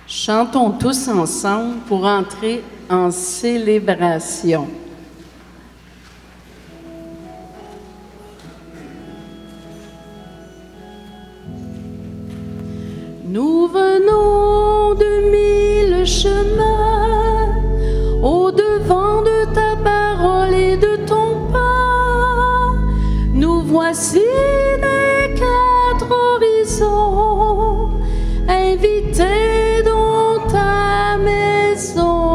Chantons tous ensemble pour entrer en célébration. Nous venons de mille chemins, au-devant de ta parole et de ton pas. Nous voici des quatre horizons, invités dans ta maison.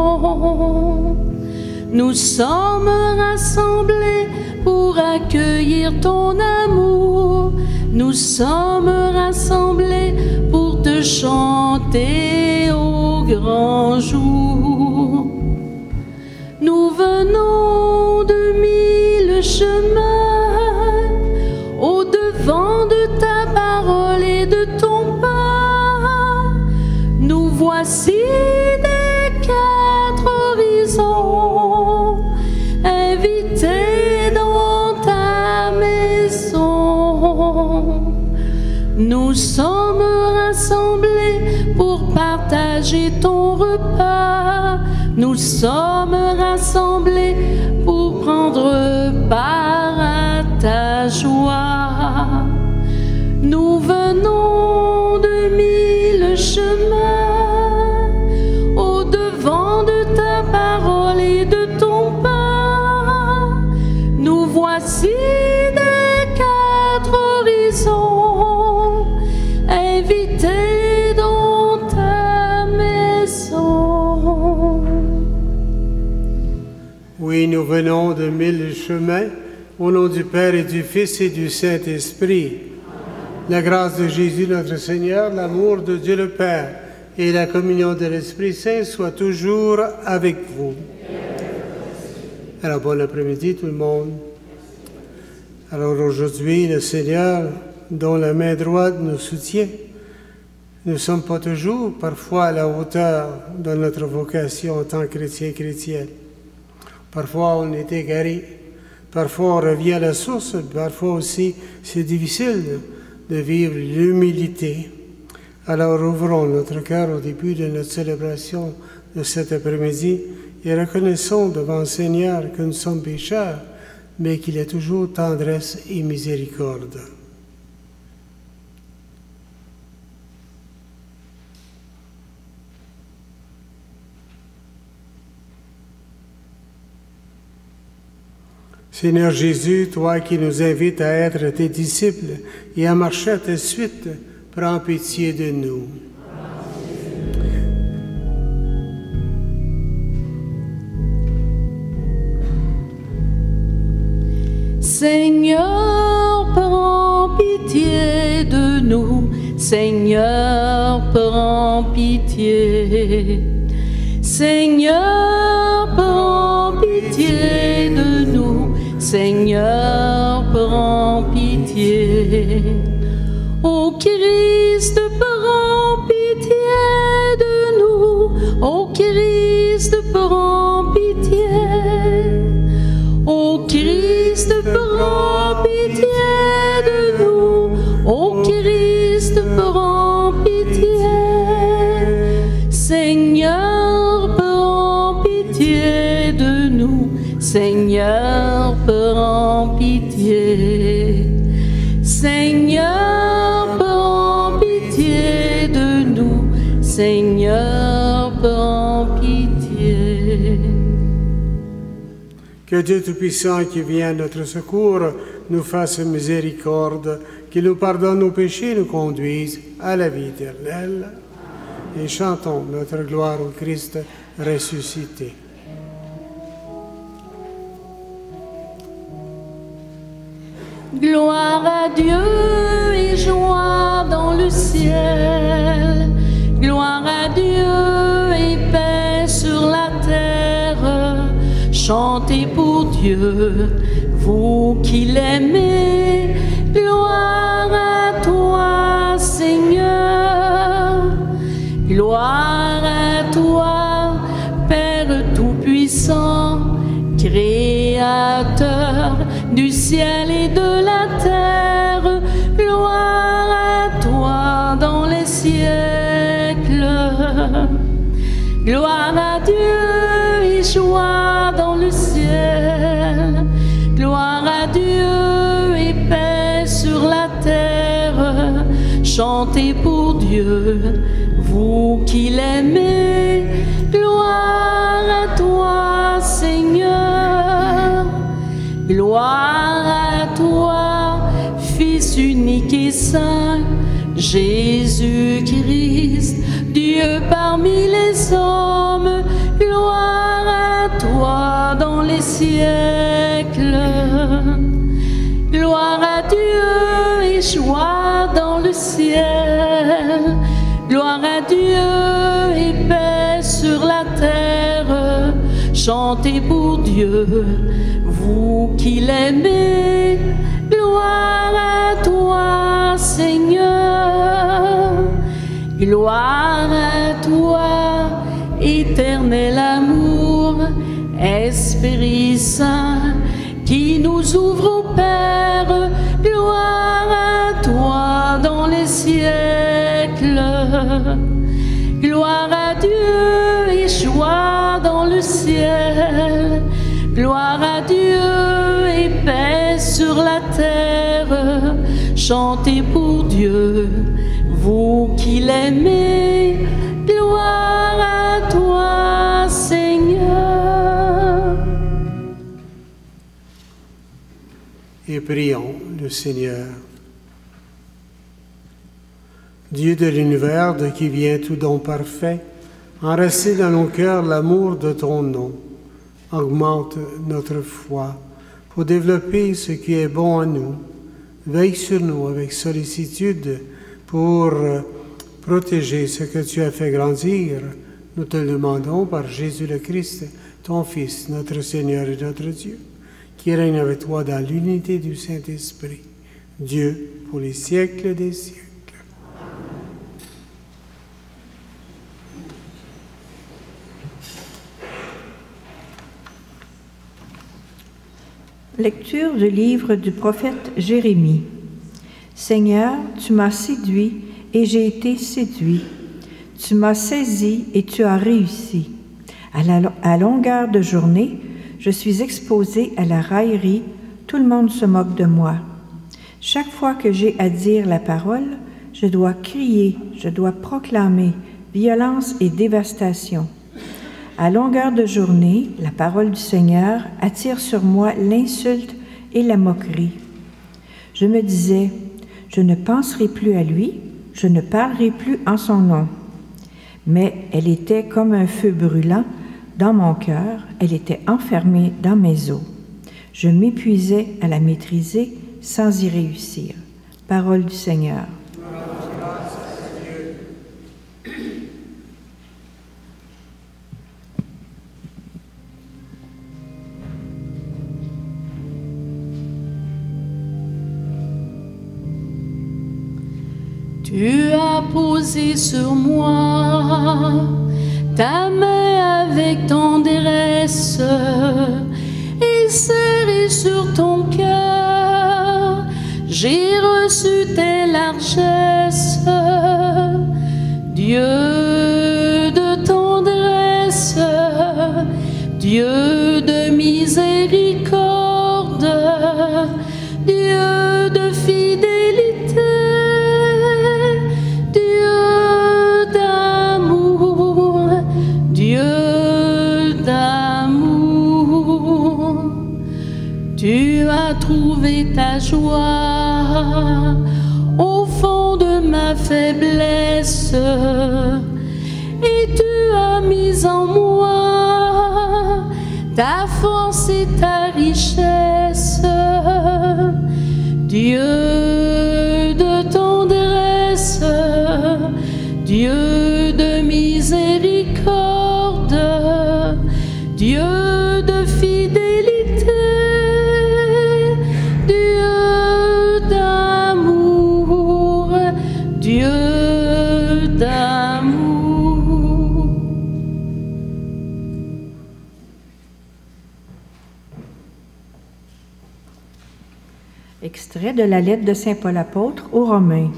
Nous sommes rassemblés pour accueillir ton amour. Nous sommes rassemblés pour te chanter au grand jour. Nous venons de mille chemins, au-devant de ta parole et de ton pas. Nous voici des quatre horizons, invités dans ta maison. Nous sommes rassemblés pour partager ton repas. Nous sommes rassemblés pour prendre part à ta joie. Nous venons de mille chemins, au-devant de ta parole et de ton pas. Nous voici des quatre horizons, invités dans ta maison. Oui, nous venons de mille chemins, au nom du Père et du Fils et du Saint-Esprit. La grâce de Jésus notre Seigneur, l'amour de Dieu le Père et la communion de l'Esprit Saint soient toujours avec vous. Alors, bon après-midi tout le monde. Alors aujourd'hui, le Seigneur, dont la main droite nous soutient, nous ne sommes pas toujours, parfois, à la hauteur de notre vocation en tant que chrétiens. Parfois, on est égaré. Parfois, on revient à la source. Parfois aussi, c'est difficile de vivre l'humilité. Alors, ouvrons notre cœur au début de notre célébration de cet après-midi et reconnaissons devant le Seigneur que nous sommes pécheurs, mais qu'il a toujours tendresse et miséricorde. Seigneur Jésus, toi qui nous invites à être tes disciples et à marcher à ta suite, prends pitié de nous. Seigneur, prends pitié de nous. Seigneur, prends pitié. Seigneur, prends pitié de nous. Seigneur, prends pitié. Ô Christ, prends pitié de nous. Ô Christ, prends pitié. Ô Christ, prends pitié de nous. Ô Christ, prends pitié. Seigneur, prends pitié de nous. Seigneur, prends pitié. Seigneur, prends pitié de nous. Seigneur, prends pitié. Que Dieu Tout-Puissant qui vient à notre secours nous fasse miséricorde, qu'il nous pardonne nos péchés et nous conduise à la vie éternelle. Et chantons notre gloire au Christ ressuscité. Gloire à Dieu et joie dans le ciel. Gloire à Dieu et paix sur la terre. Chantez pour Dieu, vous qui l'aimez. Gloire à toi, Seigneur. Gloire à toi, Père Tout-Puissant, Créateur du ciel et de la terre. Gloire à toi dans les siècles. Gloire à Dieu et joie dans le ciel. Gloire à Dieu et paix sur la terre. Chantez pour Dieu, vous qui l'aimez. Gloire à toi, Seigneur. Gloire à toi, Fils unique et saint, Jésus-Christ, Dieu parmi les hommes. Gloire à toi dans les siècles. Gloire à Dieu et joie dans le ciel. Gloire à Dieu et paix sur la terre. Chantez pour Dieu, vous qui l'aimez. Gloire à toi, Seigneur. Gloire à toi, éternel amour, Esprit Saint, qui nous ouvre au Père. Gloire à toi dans les siècles. Gloire à Dieu et joie dans le ciel. Gloire à Dieu et paix sur la terre. Chantez pour Dieu, vous qui l'aimez. Gloire à toi, Seigneur. Et prions le Seigneur. Dieu de l'univers, de qui vient tout don parfait, enracine dans nos cœurs l'amour de ton nom. Augmente notre foi pour développer ce qui est bon en nous. Veille sur nous avec sollicitude pour protéger ce que tu as fait grandir. Nous te le demandons par Jésus le Christ, ton Fils, notre Seigneur et notre Dieu, qui règne avec toi dans l'unité du Saint-Esprit, Dieu pour les siècles des siècles. Lecture du livre du prophète Jérémie. Seigneur, tu m'as séduit et j'ai été séduit. Tu m'as saisi et tu as réussi. À longueur de journée, je suis exposé à la raillerie, tout le monde se moque de moi. Chaque fois que j'ai à dire la parole, je dois crier, je dois proclamer violence et dévastation. À longueur de journée, la parole du Seigneur attire sur moi l'insulte et la moquerie. Je me disais, je ne penserai plus à lui, je ne parlerai plus en son nom. Mais elle était comme un feu brûlant dans mon cœur, elle était enfermée dans mes os. Je m'épuisais à la maîtriser sans y réussir. Parole du Seigneur. Tu as posé sur moi ta main avec tendresse et serré sur ton cœur, j'ai reçu tes largesses. Dieu de tendresse, Dieu de miséricorde, Dieu de fidélité, tu as trouvé ta joie au fond de ma faiblesse et tu as mis en moi ta force et ta richesse. Dieu de tendresse, Dieu de miséricorde, Dieu de fidélité, Dieu d'amour, Dieu d'amour. Extrait de la lettre de saint Paul apôtre aux Romains.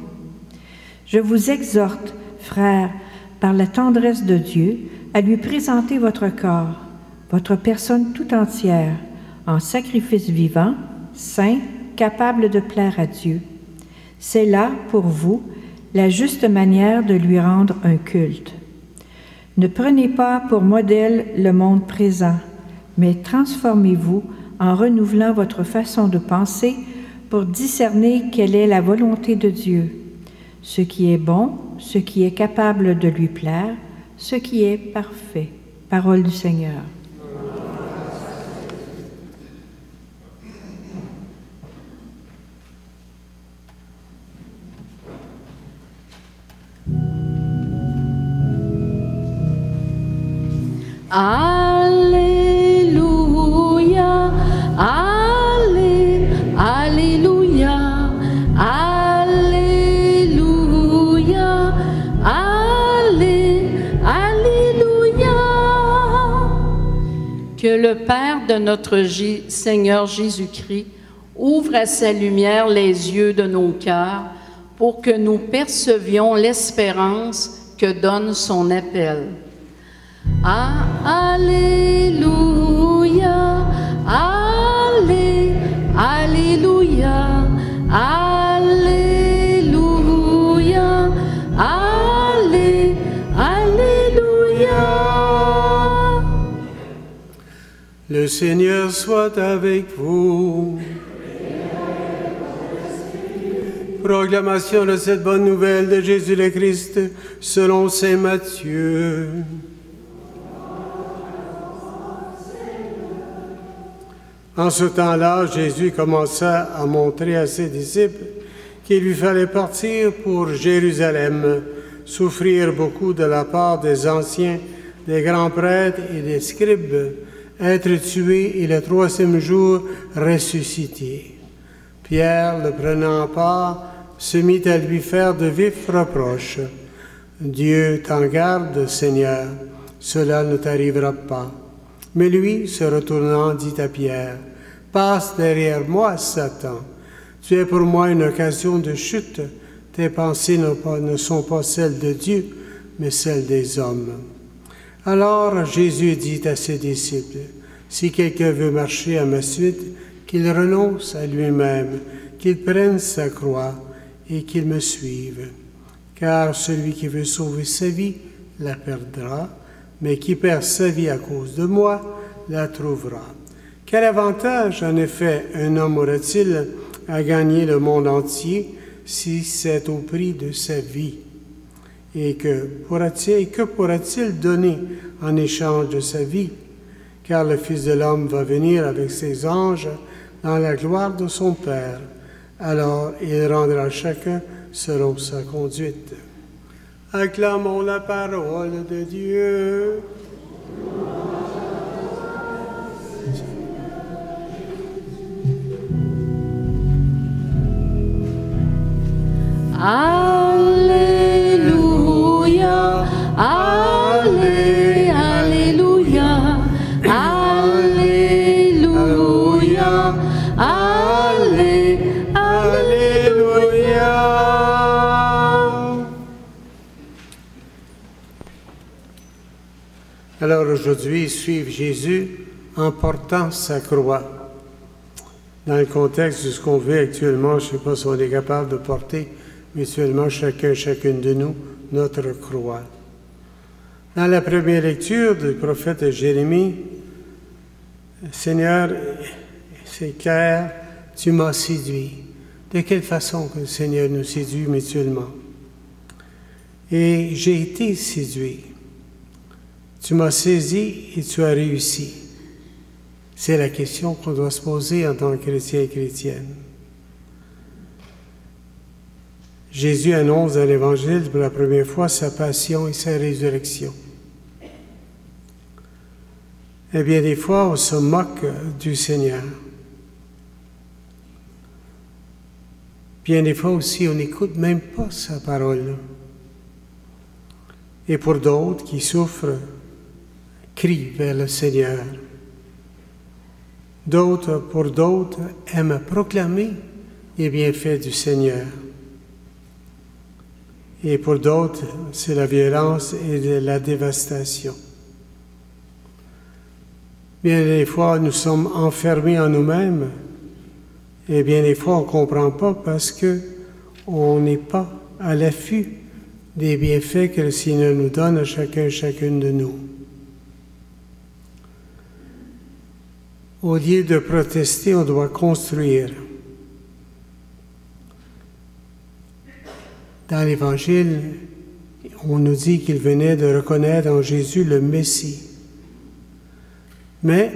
Je vous exhorte, frères, par la tendresse de Dieu, à lui présenter votre corps, votre personne tout entière, en sacrifice vivant, saint, capable de plaire à Dieu. C'est là, pour vous, la juste manière de lui rendre un culte. Ne prenez pas pour modèle le monde présent, mais transformez-vous en renouvelant votre façon de penser pour discerner quelle est la volonté de Dieu, ce qui est bon, ce qui est capable de lui plaire, ce qui est parfait. Parole du Seigneur. Alléluia, Alléluia, Alléluia, Alléluia. Que le Père de notre Seigneur Jésus-Christ ouvre à sa lumière les yeux de nos cœurs pour que nous percevions l'espérance que donne son appel. Alléluia, Alléluia, Alléluia, Alléluia. Le Seigneur soit avec vous. Proclamation de cette bonne nouvelle de Jésus le Christ selon saint Matthieu. En ce temps-là, Jésus commença à montrer à ses disciples qu'il lui fallait partir pour Jérusalem, souffrir beaucoup de la part des anciens, des grands prêtres et des scribes, être tué et le troisième jour ressuscité. Pierre, le prenant à part, se mit à lui faire de vifs reproches. « Dieu t'en garde, Seigneur, cela ne t'arrivera pas. » Mais lui, se retournant, dit à Pierre, « Passe derrière moi, Satan. Tu es pour moi une occasion de chute. Tes pensées ne sont pas celles de Dieu, mais celles des hommes. » Alors Jésus dit à ses disciples, « Si quelqu'un veut marcher à ma suite, qu'il renonce à lui-même, qu'il prenne sa croix et qu'il me suive. Car celui qui veut sauver sa vie la perdra, mais qui perd sa vie à cause de moi la trouvera. Quel avantage, en effet, un homme aurait-il à gagner le monde entier si c'est au prix de sa vie? Et que pourra-t-il donner en échange de sa vie? Car le Fils de l'homme va venir avec ses anges dans la gloire de son Père. Alors il rendra chacun selon sa conduite. Acclamons la parole de Dieu. Alléluia, Alléluia, Alléluia, Alléluia. Alors aujourd'hui, suivre Jésus en portant sa croix. Dans le contexte de ce qu'on vit actuellement, je ne sais pas si on est capable de porter mutuellement chacune de nous notre croix. Dans la première lecture du prophète Jérémie, Seigneur, c'est clair, tu m'as séduit. De quelle façon que le Seigneur nous séduit mutuellement? Et j'ai été séduit. Tu m'as saisi et tu as réussi. C'est la question qu'on doit se poser en tant que chrétien et chrétienne. Jésus annonce dans l'Évangile pour la première fois sa passion et sa résurrection. Et bien des fois, on se moque du Seigneur. Bien des fois aussi, on n'écoute même pas sa parole. Et pour d'autres qui souffrent, crient vers le Seigneur. Pour d'autres, aiment proclamer les bienfaits du Seigneur. Et pour d'autres, c'est la violence et la dévastation. Bien des fois, nous sommes enfermés en nous-mêmes, et bien des fois, on ne comprend pas parce qu'on n'est pas à l'affût des bienfaits que le Seigneur nous donne à chacune de nous. Au lieu de protester, on doit construire. Dans l'Évangile, on nous dit qu'il venait de reconnaître en Jésus le Messie. Mais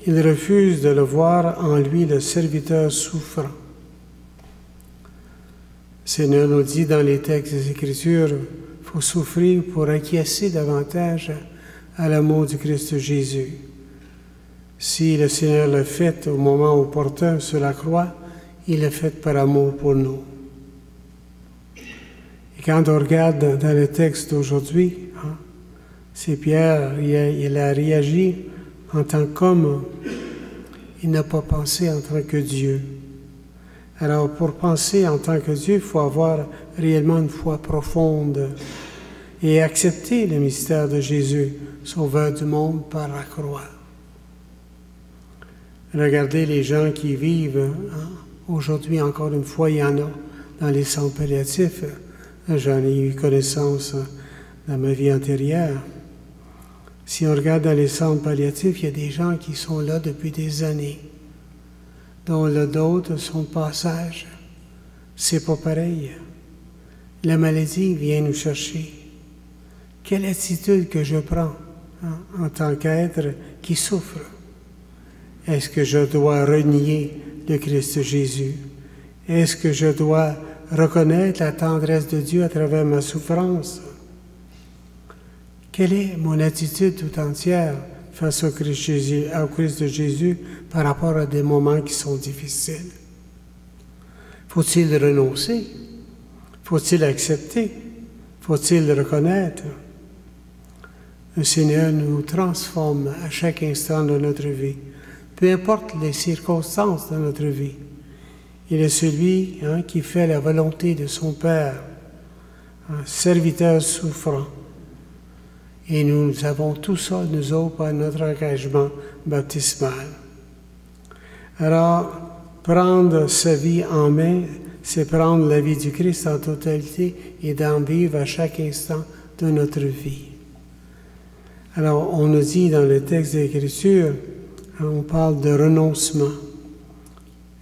il refuse de le voir en lui le serviteur souffrant. Le Seigneur nous dit dans les textes des Écritures, il faut souffrir pour acquiescer davantage à l'amour du Christ Jésus. Si le Seigneur l'a fait au moment opportun sur la croix, il l'a fait par amour pour nous. Et quand on regarde dans le texte d'aujourd'hui, c'est Pierre, il a réagi en tant qu'homme. Il n'a pas pensé en tant que Dieu. Alors, pour penser en tant que Dieu, il faut avoir réellement une foi profonde et accepter le mystère de Jésus, sauveur du monde par la croix. Regardez les gens qui vivent, aujourd'hui encore une fois, il y en a dans les centres palliatifs. J'en ai eu connaissance dans ma vie antérieure. Si on regarde dans les centres palliatifs, il y a des gens qui sont là depuis des années, dont d'autres sont de passage. C'est pas pareil. La maladie vient nous chercher. Quelle attitude que je prends en tant qu'être qui souffre? Est-ce que je dois renier le Christ Jésus? Est-ce que je dois reconnaître la tendresse de Dieu à travers ma souffrance? Quelle est mon attitude tout entière face au Christ de Jésus par rapport à des moments qui sont difficiles? Faut-il renoncer? Faut-il accepter? Faut-il le reconnaître? Le Seigneur nous transforme à chaque instant de notre vie, peu importe les circonstances de notre vie. Il est celui qui fait la volonté de son Père, un serviteur souffrant. Et nous avons tout ça, nous autres, par notre engagement baptismal. Alors, prendre sa vie en main, c'est prendre la vie du Christ en totalité et d'en vivre à chaque instant de notre vie. Alors, on nous dit dans le texte de l'Écriture, on parle de renoncement.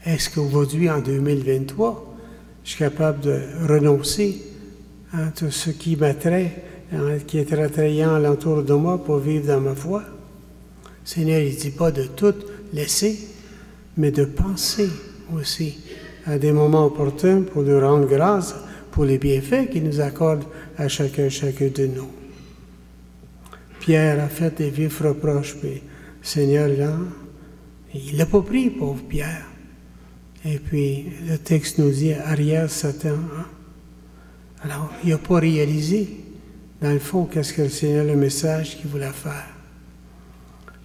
Est-ce qu'aujourd'hui, en 2023, je suis capable de renoncer à tout ce qui m'attrait, qui est attrayant alentour de moi pour vivre dans ma foi? Le Seigneur, il ne dit pas de tout laisser, mais de penser aussi à des moments opportuns pour lui rendre grâce pour les bienfaits qu'il nous accorde à chacun de nous. Pierre a fait des vifs reproches, puis le Seigneur, là, il ne l'a pas pris, pauvre Pierre. Et puis, le texte nous dit, arrière Satan. Alors, il n'a pas réalisé, dans le fond, qu'est-ce que le Seigneur, le message qu'il voulait faire.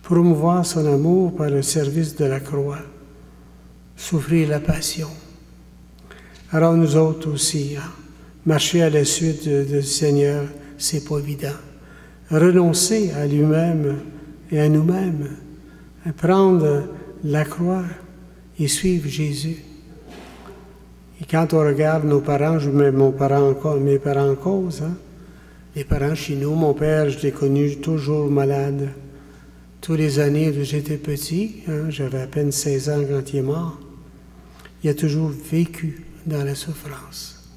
Promouvoir son amour par le service de la croix. Souffrir la passion. Alors, nous autres aussi, marcher à la suite du Seigneur, c'est pas évident. Renoncer à lui-même et à nous-mêmes. Prendre la croix et suivre Jésus. Et quand on regarde nos parents, je mets mes parents en cause, les parents chez nous, mon père, je l'ai connu toujours malade. Toutes les années où j'étais petit, j'avais à peine 16 ans quand il est mort, il a toujours vécu dans la souffrance.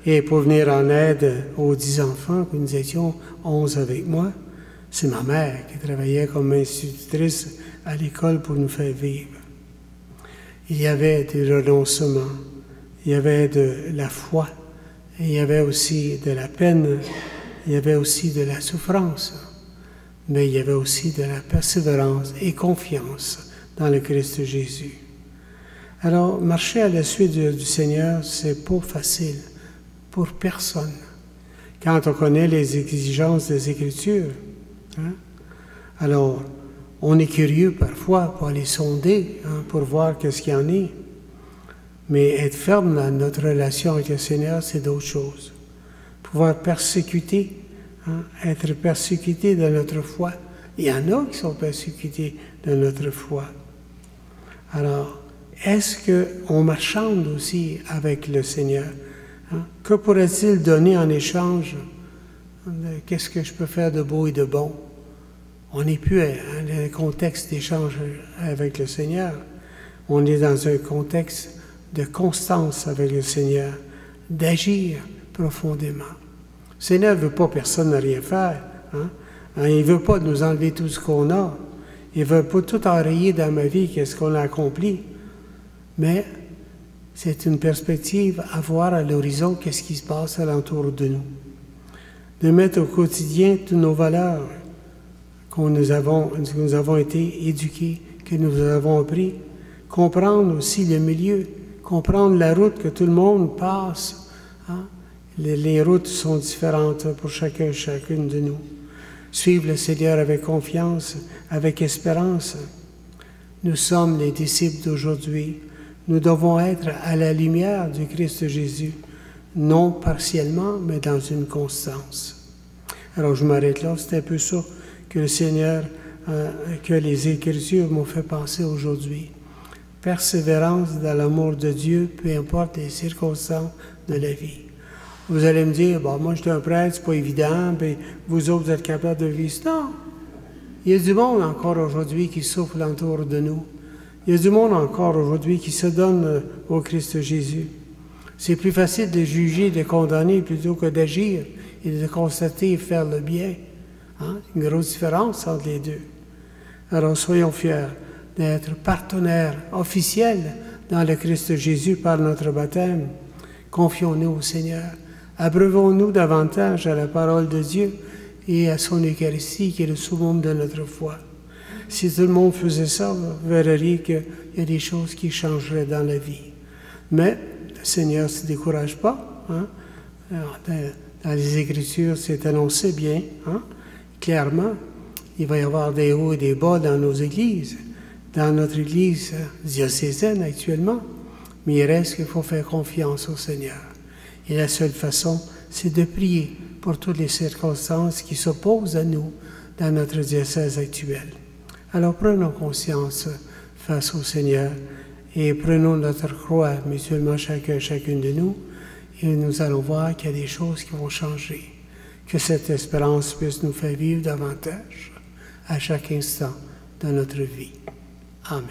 Et pour venir en aide aux 10 enfants, que nous étions 11 avec moi, c'est ma mère qui travaillait comme institutrice à l'école pour nous faire vivre. Il y avait des renoncements, il y avait de la foi, et il y avait aussi de la peine, il y avait aussi de la souffrance, mais il y avait aussi de la persévérance et confiance dans le Christ Jésus. Alors, marcher à la suite du Seigneur, c'est pas facile pour personne. Quand on connaît les exigences des Écritures, alors on est curieux parfois pour aller sonder, pour voir qu'est-ce qu'il y en est. Mais être ferme dans notre relation avec le Seigneur, c'est d'autres choses. Pouvoir persécuter, être persécuté dans notre foi, Il y en a qui sont persécutés de notre foi. Alors, est-ce qu'on marchande aussi avec le Seigneur? Hein? Que pourrait-il donner en échange? Qu'est-ce que je peux faire de beau et de bon? On n'est plus dans un contexte d'échange avec le Seigneur. On est dans un contexte de constance avec le Seigneur, d'agir profondément. Le Seigneur ne veut pas personne ne rien faire. Hein? Il ne veut pas nous enlever tout ce qu'on a. Il ne veut pas tout enrayer dans ma vie, qu'est-ce qu'on a accompli. Mais c'est une perspective à voir à l'horizon qu'est-ce qui se passe alentour de nous. De mettre au quotidien toutes nos valeurs que nous avons été éduqués, que nous avons appris. Comprendre aussi le milieu, comprendre la route que tout le monde passe. Hein? Les routes sont différentes pour chacune de nous. Suivre le Seigneur avec confiance, avec espérance. Nous sommes les disciples d'aujourd'hui. Nous devons être à la lumière du Christ Jésus, non partiellement, mais dans une constance. Alors je m'arrête là, c'est un peu ça que le Seigneur, que les Écritures m'ont fait penser aujourd'hui. Persévérance dans l'amour de Dieu, peu importe les circonstances de la vie. Vous allez me dire, bon, moi je suis un prêtre, c'est pas évident, puis vous autres, vous êtes capables de vivre. Non! Il y a du monde encore aujourd'hui qui souffre autour de nous. Il y a du monde encore aujourd'hui qui se donne au Christ Jésus. C'est plus facile de juger, de condamner, plutôt que d'agir et de constater et faire le bien. Hein? Une grosse différence entre les deux. Alors soyons fiers d'être partenaires officiels dans le Christ Jésus par notre baptême. Confions-nous au Seigneur. Abreuvons-nous davantage à la parole de Dieu et à son Eucharistie qui est le summum de notre foi. Si tout le monde faisait ça, vous verriez qu'il y a des choses qui changeraient dans la vie. Mais le Seigneur ne se décourage pas. Hein? Dans les Écritures, c'est annoncé bien, hein? Clairement. Il va y avoir des hauts et des bas dans nos églises, dans notre église diocésaine actuellement. Mais il reste qu'il faut faire confiance au Seigneur. Et la seule façon, c'est de prier pour toutes les circonstances qui s'opposent à nous dans notre diocèse actuel. Alors prenons conscience face au Seigneur et prenons notre croix mutuellement chacune de nous et nous allons voir qu'il y a des choses qui vont changer. Que cette espérance puisse nous faire vivre davantage à chaque instant de notre vie. Amen.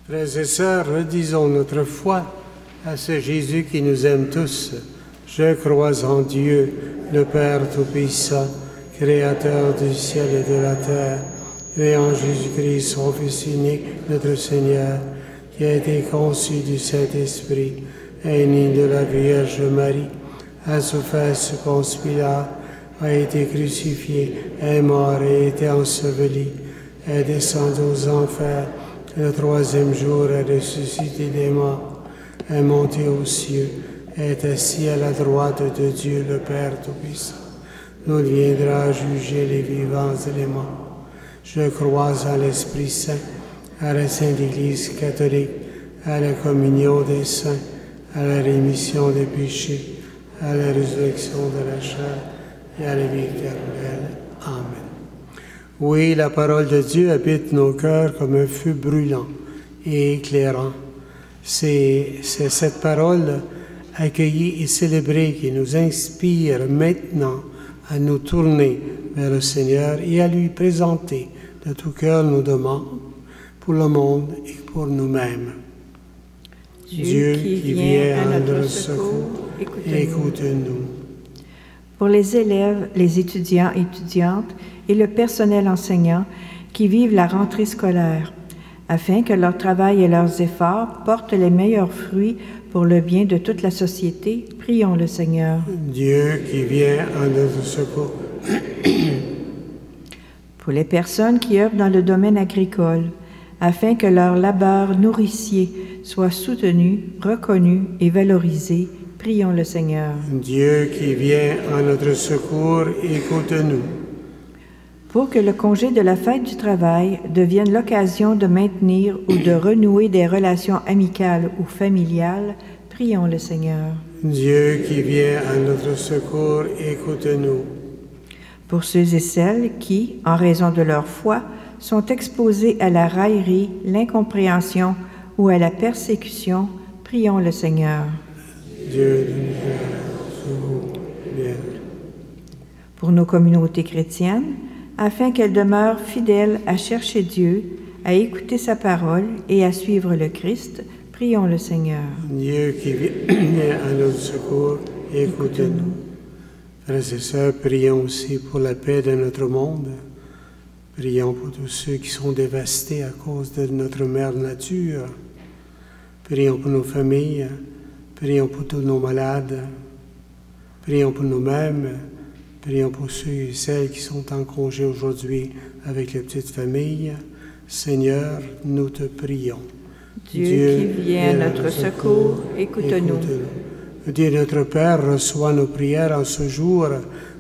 Frères et sœurs, redisons notre foi à ce Jésus qui nous aime tous. Je crois en Dieu, le Père Tout-Puissant, Créateur du ciel et de la terre, et en Jésus-Christ, son Fils unique, notre Seigneur, qui a été conçu du Saint-Esprit, est né de la Vierge Marie, a souffert sous Ponce Pilate, a été crucifié, est mort et été enseveli, est descendu aux enfers. Le troisième jour est ressuscité des morts, est monté aux cieux, est assis à la droite de Dieu le Père Tout-Puissant. Nous viendra juger les vivants et les morts. Je crois en l'Esprit Saint, à la Sainte Église catholique, à la communion des saints, à la rémission des péchés, à la résurrection de la chair et à la vie éternelle. Amen. Oui, la parole de Dieu habite nos cœurs comme un feu brûlant et éclairant. C'est cette parole accueillie et célébrée qui nous inspire maintenant à nous tourner vers le Seigneur et à lui présenter de tout cœur nos demandes pour le monde et pour nous-mêmes. Dieu qui vient à notre secours, écoute-nous. Pour les élèves, les étudiants et étudiantes et le personnel enseignant qui vivent la rentrée scolaire, afin que leur travail et leurs efforts portent les meilleurs fruits pour le bien de toute la société, prions le Seigneur. Dieu qui vient à notre secours. Pour les personnes qui œuvrent dans le domaine agricole, afin que leur labeur nourricier soit soutenu, reconnu et valorisé, prions le Seigneur. Dieu qui vient à notre secours, écoute-nous. Pour que le congé de la fête du travail devienne l'occasion de maintenir ou de renouer des relations amicales ou familiales, prions le Seigneur. Dieu qui vient à notre secours, écoute-nous. Pour ceux et celles qui, en raison de leur foi, sont exposés à la raillerie, l'incompréhension ou à la persécution, prions le Seigneur. Dieu viens. Pour nos communautés chrétiennes, afin qu'elles demeurent fidèles à chercher Dieu, à écouter sa parole et à suivre le Christ, prions le Seigneur. Dieu qui vient à notre secours, écoute-nous. Frères et sœurs, prions aussi pour la paix de notre monde. Prions pour tous ceux qui sont dévastés à cause de notre mère nature. Prions pour nos familles. Prions pour tous nos malades. Prions pour nous-mêmes. Prions pour ceux et celles qui sont en congé aujourd'hui avec les petites familles. Seigneur, nous te prions. Dieu qui vient à notre secours, écoute-nous. Dieu notre Père, reçois nos prières en ce jour.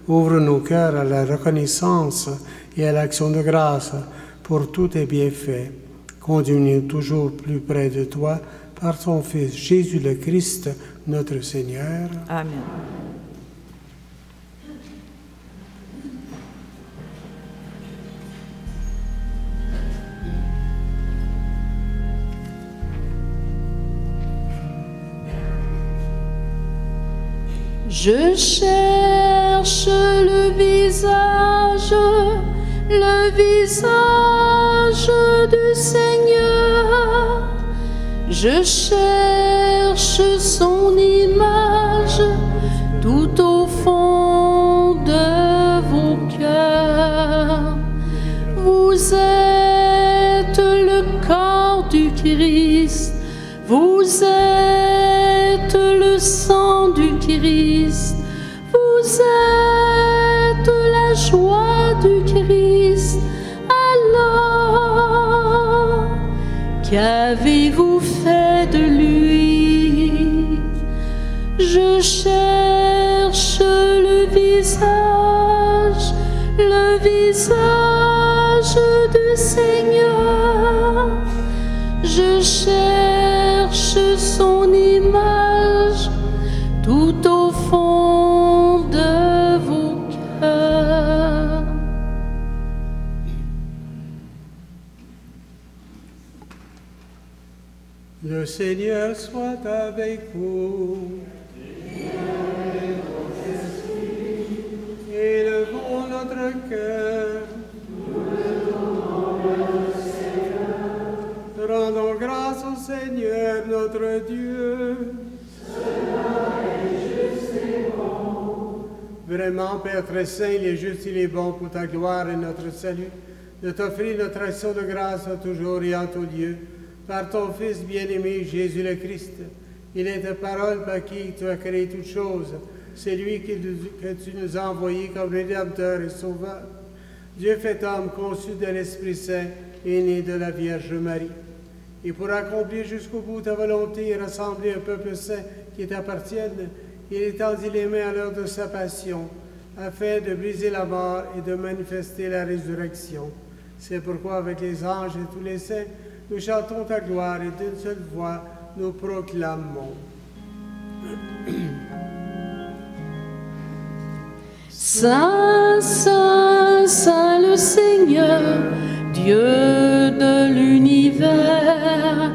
Ouvre nos cœurs à la reconnaissance et à l'action de grâce pour tous tes bienfaits. Conduis-nous toujours plus près de toi par ton Fils Jésus le Christ, notre Seigneur. Amen. Je cherche le visage du Seigneur. Je cherche son image tout au fond de vos cœurs. Vous êtes le corps du Christ, vous êtes le sang du Christ, vous êtes la joie du Christ. Alors, qu'avez-vous fait de lui? Je cherche le visage du Seigneur. Je cherche son image tout au fond de vos cœurs. Le Seigneur soit avec vous. Élevons notre cœur. Rendons grâce au Seigneur notre Dieu. Vraiment, Père très saint, il est juste, il est bon pour ta gloire et notre salut, de t'offrir notre action de grâce à toujours et en tout lieu, par ton Fils bien-aimé, Jésus le Christ. Il est ta parole par qui tu as créé toutes choses. C'est lui que tu nous as envoyé comme Rédempteur et Sauveur. Dieu fait homme, conçu de l'Esprit Saint et né de la Vierge Marie. Et pour accomplir jusqu'au bout ta volonté et rassembler un peuple saint qui t'appartienne, il étendit les mains à l'heure de sa passion, afin de briser la mort et de manifester la résurrection. C'est pourquoi, avec les anges et tous les saints, nous chantons ta gloire et d'une seule voix, nous proclamons. Saint, Saint, Saint le Seigneur, Dieu de l'univers,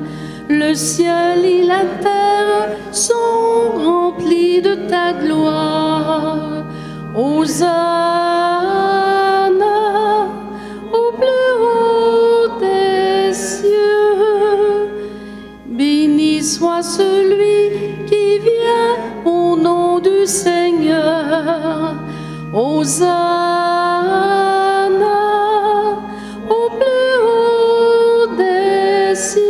le ciel et la terre sont remplis de ta gloire. Hosanna au plus haut des cieux. Béni soit celui Hosanna au plus haut des cieux.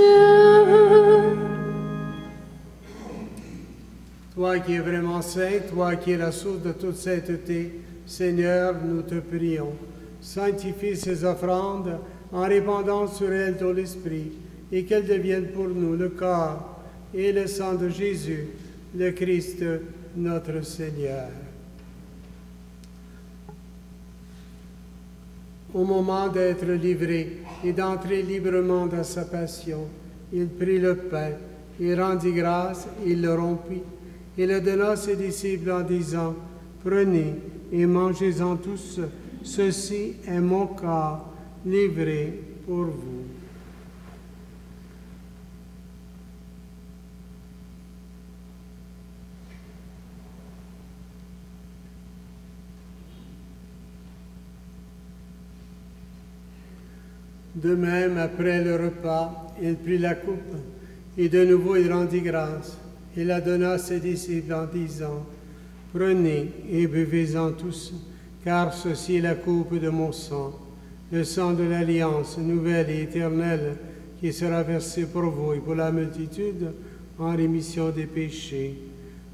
Toi qui es vraiment saint, toi qui es la source de toute sainteté, Seigneur, nous te prions. Sanctifie ces offrandes en répandant sur elles ton esprit, et qu'elles deviennent pour nous le corps et le sang de Jésus, le Christ, notre Seigneur. Au moment d'être livré et d'entrer librement dans sa passion, il prit le pain, il rendit grâce, il le rompit, et le donna à ses disciples en disant, « Prenez et mangez-en tous, ceci est mon corps livré pour vous. » De même, après le repas, il prit la coupe, et de nouveau il rendit grâce. Il la donna à ses disciples en disant, « Prenez et buvez-en tous, car ceci est la coupe de mon sang, le sang de l'alliance nouvelle et éternelle, qui sera versé pour vous et pour la multitude en rémission des péchés.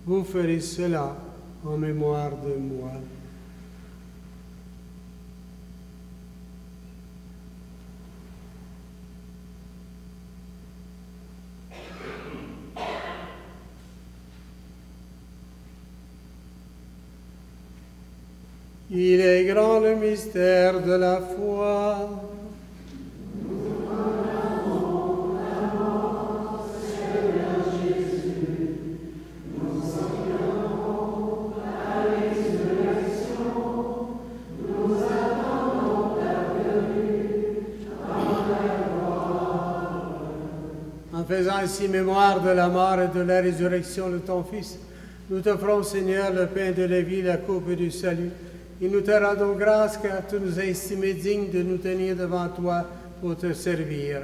Vous ferez cela en mémoire de moi. » Il est grand le mystère de la foi. En faisant ainsi mémoire de la mort et de la résurrection de ton Fils, nous t'offrons, Seigneur, le pain de la vie, la coupe du salut, et nous te rendons grâce car tu nous as estimés dignes de nous tenir devant toi pour te servir.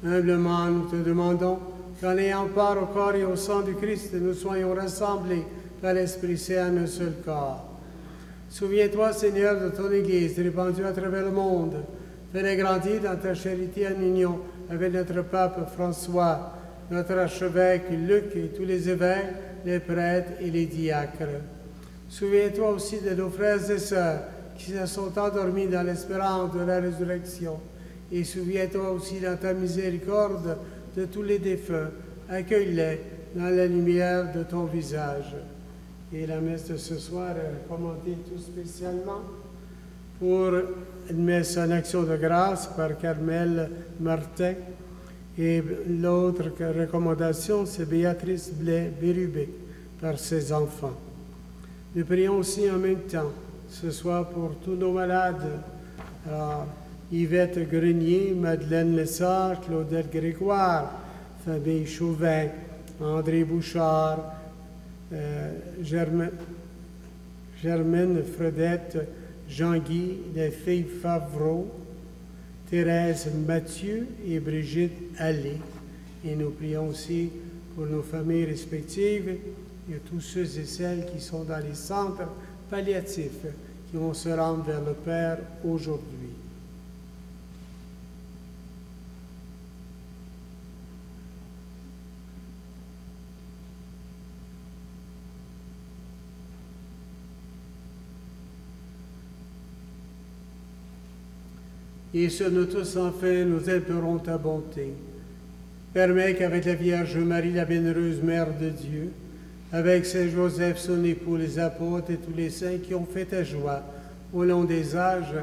Humblement, nous te demandons qu'en ayant part au corps et au sang du Christ, nous soyons rassemblés par l'Esprit Saint en un seul corps. Souviens-toi, Seigneur, de ton Église répandue à travers le monde. Fais-les grandir dans ta charité en union avec notre pape François, notre archevêque Luc et tous les évêques, les prêtres et les diacres. Souviens-toi aussi de nos frères et sœurs qui se sont endormis dans l'espérance de la résurrection. Et souviens-toi aussi dans ta miséricorde de tous les défunts. Accueille-les dans la lumière de ton visage. Et la messe de ce soir est recommandée tout spécialement pour une messe en action de grâce par Carmel Martin. Et l'autre recommandation, c'est Béatrice Blais-Bérubé par ses enfants. Nous prions aussi en même temps, ce soir, pour tous nos malades, Yvette Grenier, Madeleine Lessard, Claudette Grégoire, Fabien Chauvin, André Bouchard, Germaine Fredette, Jean-Guy, les filles Favreau, Thérèse Mathieu et Brigitte Allais. Et nous prions aussi pour nos familles respectives et tous ceux et celles qui sont dans les centres palliatifs qui vont se rendre vers le Père aujourd'hui. Et sur nous tous, enfin, nous implorons ta bonté. Permets qu'avec la Vierge Marie, la bienheureuse Mère de Dieu, avec Saint Joseph, son époux, les apôtres et tous les saints qui ont fait ta joie au long des âges,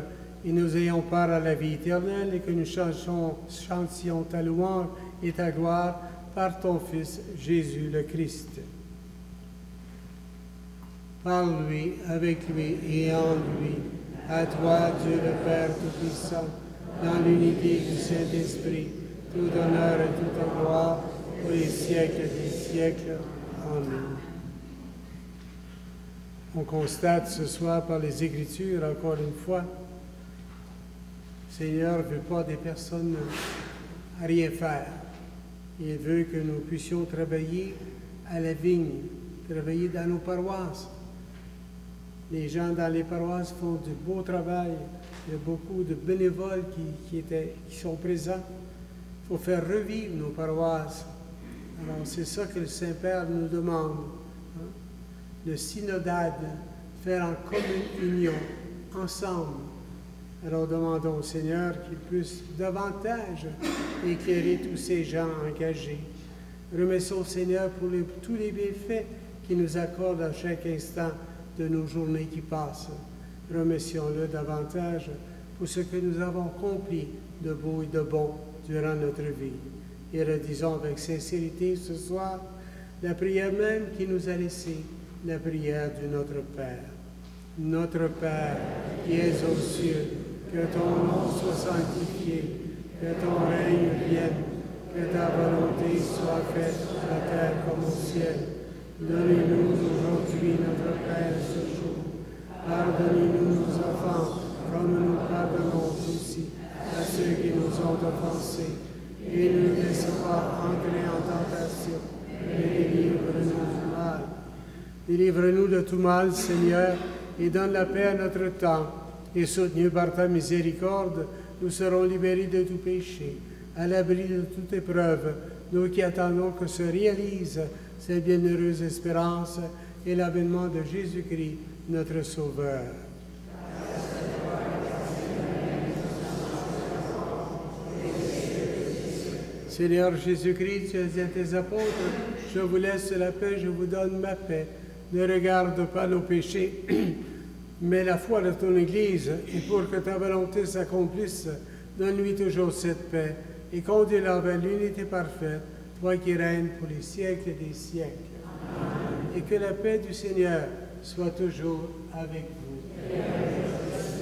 et nous ayons part à la vie éternelle, et que nous chantions ta louange et ta gloire par ton Fils, Jésus le Christ. Par lui, avec lui et en lui, à toi, Dieu le Père Tout-Puissant, dans l'unité du Saint-Esprit, tout honneur et toute gloire pour les siècles des siècles. Amen. On constate ce soir par les Écritures, encore une fois, le Seigneur ne veut pas des personnes à rien faire. Il veut que nous puissions travailler à la vigne, travailler dans nos paroisses. Les gens dans les paroisses font du beau travail. Il y a beaucoup de bénévoles qui sont présents. Il faut faire revivre nos paroisses. Alors, c'est ça que le Saint-Père nous demande. Hein? Le synodade, faire en commune union, ensemble. Alors, demandons au Seigneur qu'il puisse davantage éclairer tous ces gens engagés. Remercions au Seigneur pour tous les bienfaits qu'il nous accorde à chaque instant de nos journées qui passent. Remercions-le davantage pour ce que nous avons accompli de beau et de bon durant notre vie. Et redisons avec sincérité ce soir la prière même qui nous a laissé, la prière de notre Père. Notre Père, qui es aux cieux, que ton nom soit sanctifié, que ton règne vienne, que ta volonté soit faite sur la terre comme au ciel. Donnez-nous aujourd'hui notre Père ce jour. Pardonnez-nous nos offenses, comme nous pardonnons aussi à ceux qui nous ont offensés. Et ne nous laisse pas entrer en tentation, mais délivre-nous du mal. Délivre-nous de tout mal, Seigneur, et donne la paix à notre temps. Et soutenus par ta miséricorde, nous serons libérés de tout péché, à l'abri de toute épreuve, nous qui attendons que se réalise cette bienheureuse espérance et l'avènement de Jésus-Christ, notre Sauveur. Seigneur Jésus-Christ, tu as dit à tes apôtres, je vous laisse la paix, je vous donne ma paix. Ne regarde pas nos péchés, mais la foi de ton Église, et pour que ta volonté s'accomplisse, donne-lui toujours cette paix, et conduis-la vers l'unité parfaite, toi qui règnes pour les siècles des siècles. Amen. Et que la paix du Seigneur soit toujours avec vous. Amen.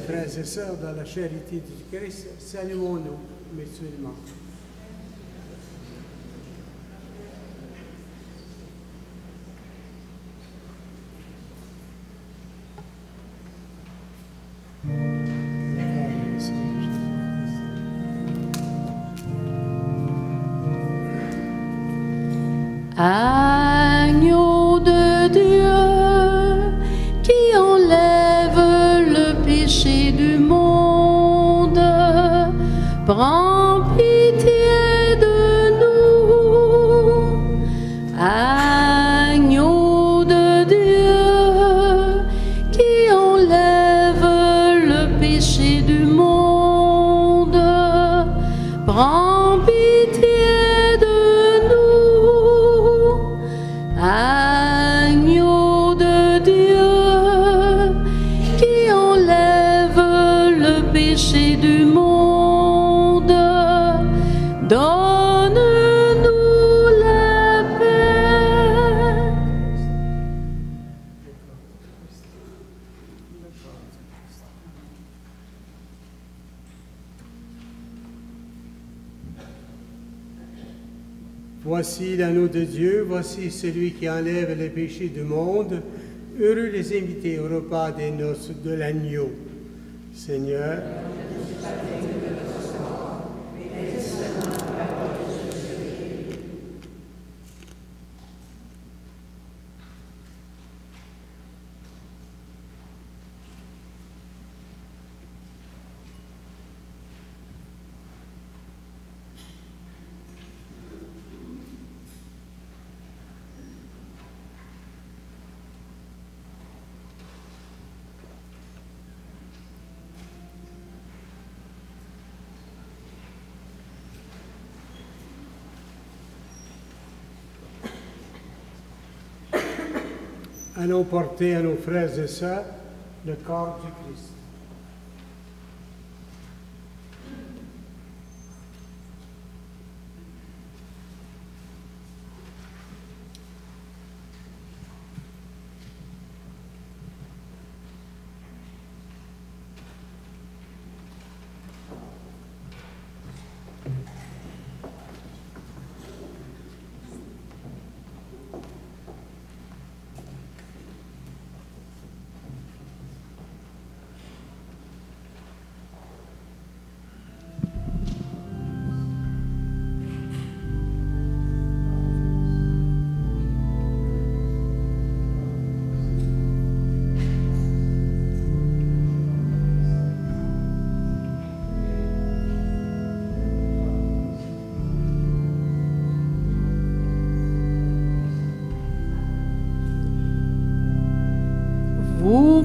Frères et sœurs, dans la charité du Christ, saluons-nous mutuellement. Agneau de Dieu, qui enlève le péché du monde, prends pitié de nous. Agneau de Dieu, qui enlève le péché du monde, prends pitié de nous. Agneau de Dieu, qui enlève le péché du monde, donne-nous la paix. Voici l'agneau de Dieu, voici celui qui enlève les péchés du monde. Heureux les invités au repas des noces de l'agneau. Seigneur, allons porter à nos frères et sœurs le corps du Christ.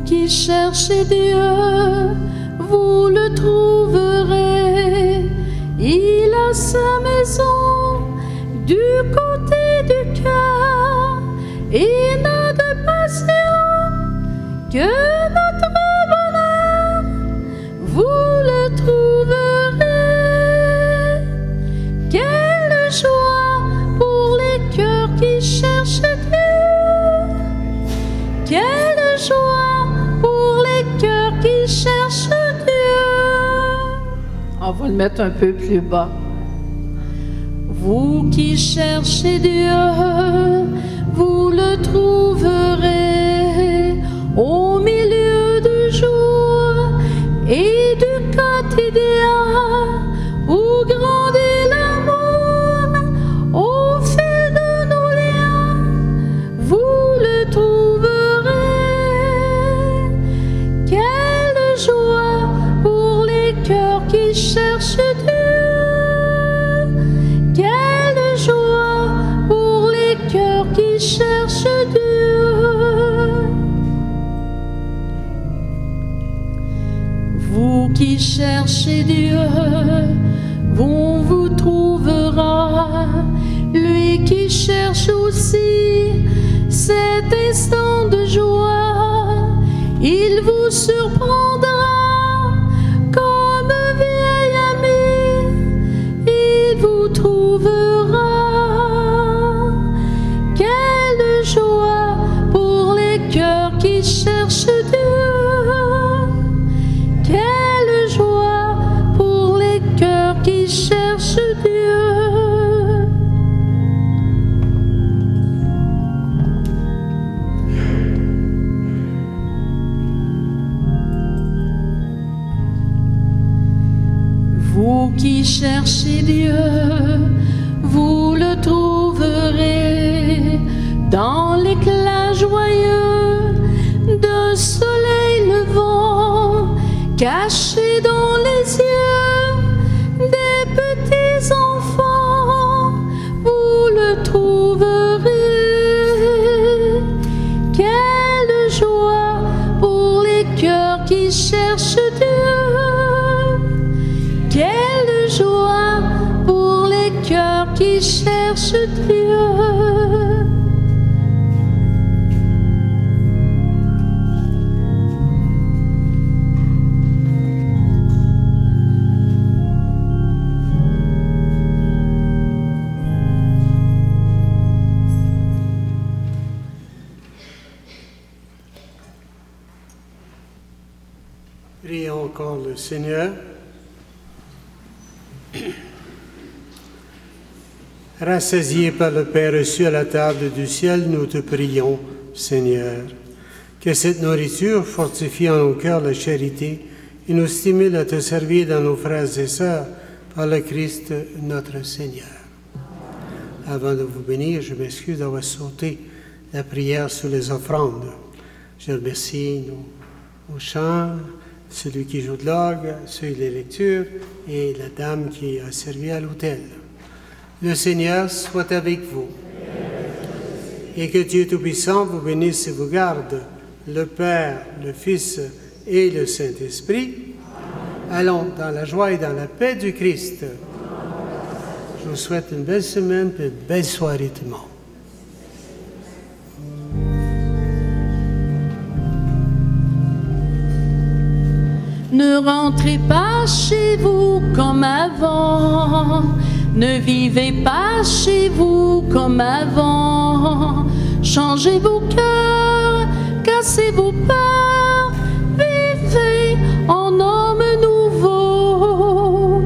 qui cherchez Dieu, vous le trouverez. Il a sa maison du côté du cœur. Il n'a de passion que notre bonheur. Vous le trouverez. Quelle joie pour les cœurs qui cherchent Dieu. Quelle joie pour les cœurs qui cherchent Dieu. On va le mettre un peu plus bas. Vous qui cherchez Dieu, vous le trouverez au milieu du jour et du quotidien où grandit l'amour au fil de nos liens. Vous le trouverez. Quelle joie pour les cœurs qui cherchent Dieu. Quelle joie pour les cœurs qui cherchent Dieu. Vous qui cherchez Dieu, vous trouvera. Lui qui cherche aussi cet instant de joie, il vous surprendra comme un vieil ami. Il vous trouvera. Quelle joie pour les cœurs qui cherchent Dieu. Quelle joie pour les cœurs qui cherchent Dieu. Vous qui cherchez Dieu, vous le trouverez dans l'éclat joyeux d'un soleil levant, caché dans les yeux des petits enfants. Vous le trouverez. Quelle joie pour les cœurs qui cherchent Dieu. Quelle joie pour les cœurs qui cherchent Dieu. Prions encore le Seigneur. Rassasiés par le Père reçu à la table du ciel, nous te prions, Seigneur, que cette nourriture fortifie en nos cœurs la charité et nous stimule à te servir dans nos frères et sœurs par le Christ notre Seigneur. Avant de vous bénir, je m'excuse d'avoir sauté la prière sur les offrandes. Je remercie nos chants, celui qui joue de l'orgue, celui des lectures et la dame qui a servi à l'autel. Le Seigneur soit avec vous. Et que Dieu Tout-Puissant vous bénisse et vous garde, le Père, le Fils et le Saint-Esprit. Allons dans la joie et dans la paix du Christ. Je vous souhaite une belle semaine et une belle soirée tout le monde. Ne rentrez pas chez vous comme avant, ne vivez pas chez vous comme avant. Changez vos cœurs, cassez vos peurs, vivez en homme nouveau.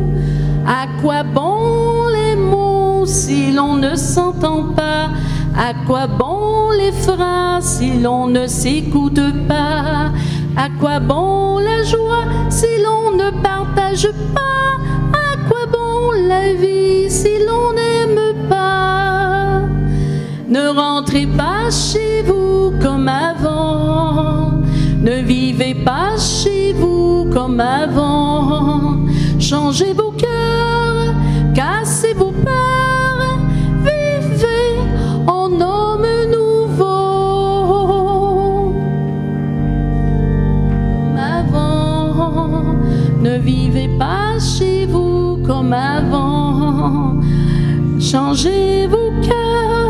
À quoi bon les mots si l'on ne s'entend pas? À quoi bon les phrases si l'on ne s'écoute pas? À quoi bon la joie si l'on ne partage pas? À quoi bon la vie si l'on n'aime pas? Ne rentrez pas chez vous comme avant, ne vivez pas chez vous comme avant. Changez vos cœurs, cassez vos peurs, vivez en homme nouveau. Ne vivez pas chez vous comme avant. Changez vos cœurs.